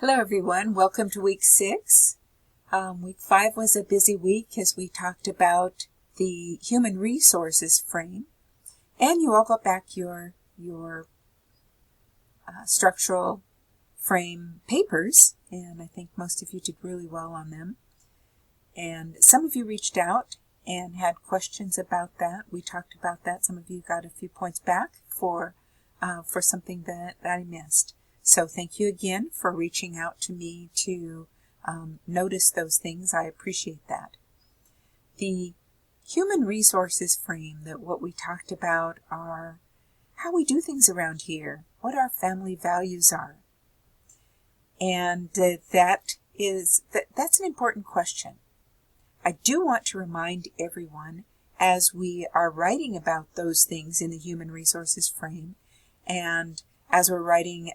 Hello everyone, welcome to week 6. Week 5 was a busy week as we talked about the human resources frame, and you all got back your structural frame papers, and I think most of you did really well on them. And some of you reached out and had questions about that. We talked about that. Some of you got a few points back for something that I missed. So thank you again for reaching out to me to notice those things. I appreciate that. The human resources frame, that what we talked about are how we do things around here, what our family values are. And that's an important question. I do want to remind everyone, as we are writing about those things in the human resources frame, and as we're writing,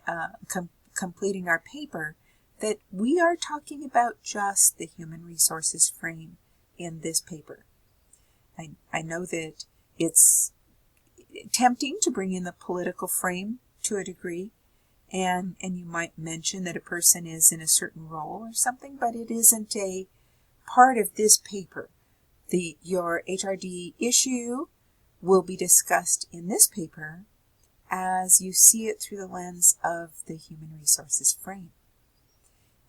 completing our paper, that we are talking about just the human resources frame in this paper. I know that it's tempting to bring in the political frame to a degree, and you might mention that a person is in a certain role or something, but it isn't a part of this paper. Your HRD issue will be discussed in this paper as you see it through the lens of the human resources frame.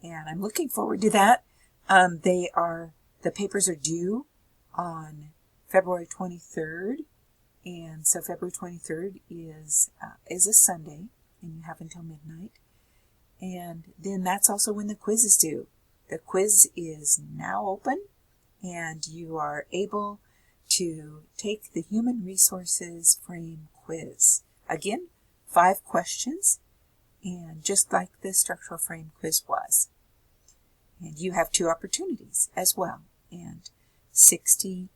And I'm looking forward to that. The papers are due on February 23rd, and so February 23rd is a Sunday, and you have until midnight. And then that's also when the quiz is due. The quiz is now open, and you are able to take the human resources frame quiz. Again, 5 questions, and just like the structural frame quiz was. And you have 2 opportunities as well, and 60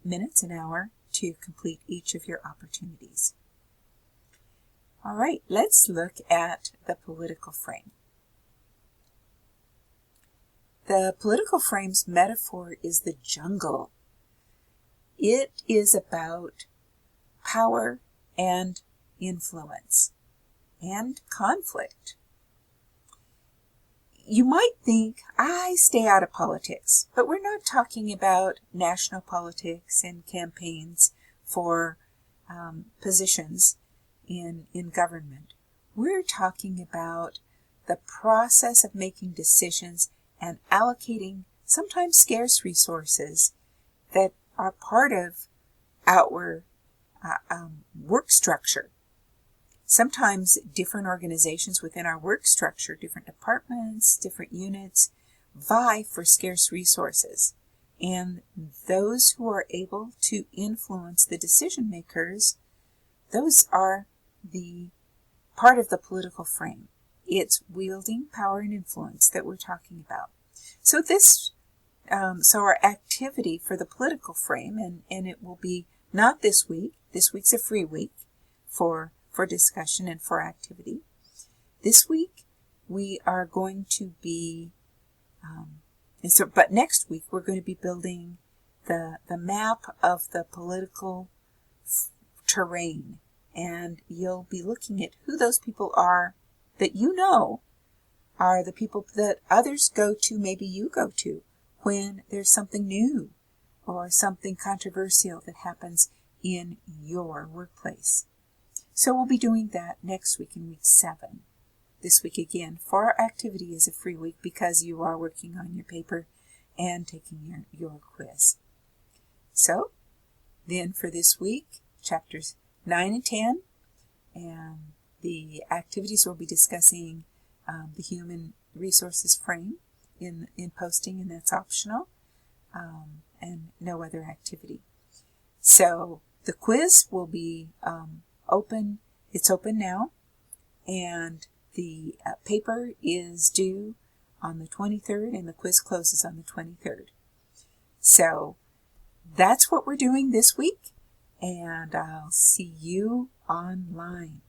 minutes, an hour, to complete each of your opportunities. All right, let's look at the political frame. The political frame's metaphor is the jungle. It is about power and influence and conflict. You might think, I stay out of politics, but we're not talking about national politics and campaigns for positions in government. We're talking about the process of making decisions and allocating sometimes scarce resources that are part of our work structure. Sometimes different organizations within our work structure, different departments, different units, vie for scarce resources. And those who are able to influence the decision makers, those are the part of the political frame. It's wielding power and influence that we're talking about. So our activity for the political frame, and it will be not this week. This week's a free week for discussion and for activity. This week we are going to be, but next week we're going to be building the map of the political terrain, and you'll be looking at who those people are that you know are the people that others go to, maybe you go to, when there's something new or something controversial that happens in your workplace. So we'll be doing that next week in week 7. This week again, for our activity, is a free week because you are working on your paper and taking your quiz. So then for this week, chapters 9 and 10, and the activities we'll be discussing the human resources frame in posting, and that's optional, and no other activity. So the quiz will be open. It's open now, and the paper is due on the 23rd, and the quiz closes on the 23rd. So that's what we're doing this week, and I'll see you online.